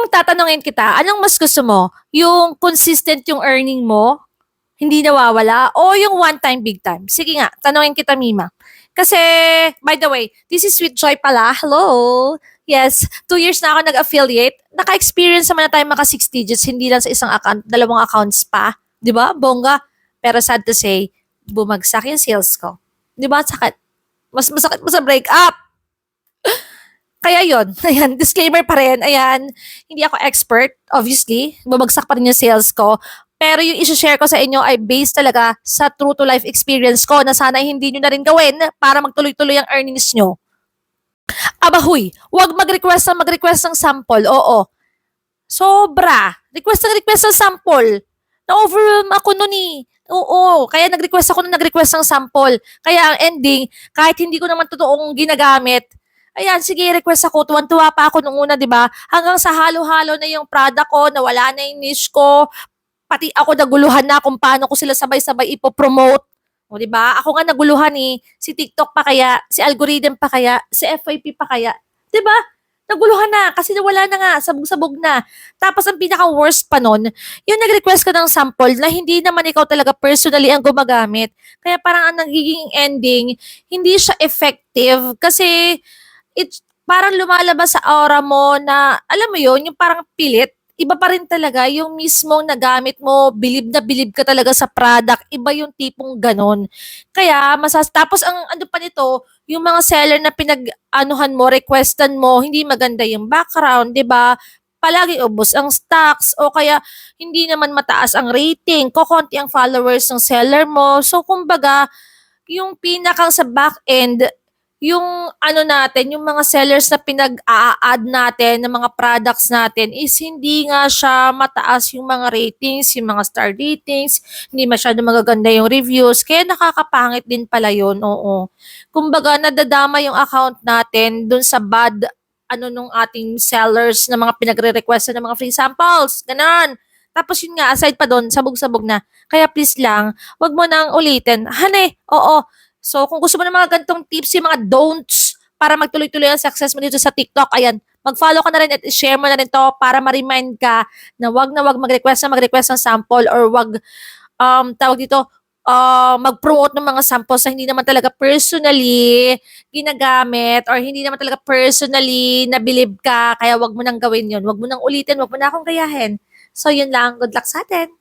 Kung tatanungin kita, anong mas gusto mo? Yung consistent yung earning mo, hindi nawawala, o yung one time, big time? Sige nga, tanungin kita, Mima. Kasi, by the way, this is Sweet Joy pala. Hello! Yes, 2 years na ako nag-affiliate. Naka-experience naman na tayo maka 6 digits, hindi lang sa isang account, dalawang accounts pa. Di ba? Bongga. Pero sad to say, bumagsak yung sales ko. Di ba? Sakit. Mas masakit mo sa breakup. Kaya yon, ayan, disclaimer pa rin, ayan, hindi ako expert, obviously, bumagsak pa rin yung sales ko, pero yung isi-share ko sa inyo ay based talaga sa true to life experience ko na sana hindi nyo na rin gawin para magtuloy-tuloy ang earnings nyo. Abahoy, wag mag-request ng sample, oo. Sobra, request ng sample. Na-overwhelm ako nun eh. Oo, kaya nag-request ng sample. Kaya ang ending, kahit hindi ko naman totoong ginagamit, ayan, sige, request ako. Tuwan-tuwa pa ako nung una, di ba? Hanggang sa halo-halo na yung product ko, nawala na yung niche ko, pati ako naguluhan na kung paano ko sila sabay-sabay ipopromote. O, di ba? Ako nga naguluhan eh. Si TikTok pa kaya, si algorithm pa kaya, si FYP pa kaya. Di ba? Naguluhan na kasi nawala na nga, sabog-sabog na. Tapos ang pinaka-worst pa nun, yung nag-request ka ng sample na hindi naman ikaw talaga personally ang gumagamit. Kaya parang ang nagiging ending, hindi siya effective kasi parang lumalabas sa aura mo na, alam mo yun, yung parang pilit. Iba pa rin talaga yung mismong nagamit mo, bilib na bilib ka talaga sa product, iba yung tipong ganon. Kaya, tapos ang ano pa nito, yung mga seller na pinag-anuhan mo, requestan mo, hindi maganda yung background, di ba? Palagi ubos ang stocks o kaya hindi naman mataas ang rating, kokonti ang followers ng seller mo. So, kumbaga, yung pinakang sa back end, yung ano natin, yung mga sellers na pinag-a-add natin ng mga products natin is hindi nga siya mataas yung mga ratings, yung mga star ratings, hindi masyado magaganda yung reviews, kaya nakakapangit din pala yun, oo. Kumbaga, nadadama yung account natin dun sa bad ano nung ating sellers na mga pinagre-request ng mga free samples, ganon. Tapos yun nga, aside pa doon, sabog-sabog na. Kaya please lang, wag mo nang ulitin. Hane, oo, so, kung gusto mo ng mga ganitong tips, yung mga don'ts, para magtuloy-tuloy ang success mo dito sa TikTok, ayan, mag-follow ka na rin at share mo na rin to para ma-remind ka na wag mag-request ng sample or wag, tawag dito, mag-promote ng mga samples na hindi naman talaga personally ginagamit or hindi naman talaga personally nabilib ka, kaya wag mo nang gawin yun. Wag mo nang ulitin, wag mo na akong gayahin. So, yun lang. Good luck sa atin.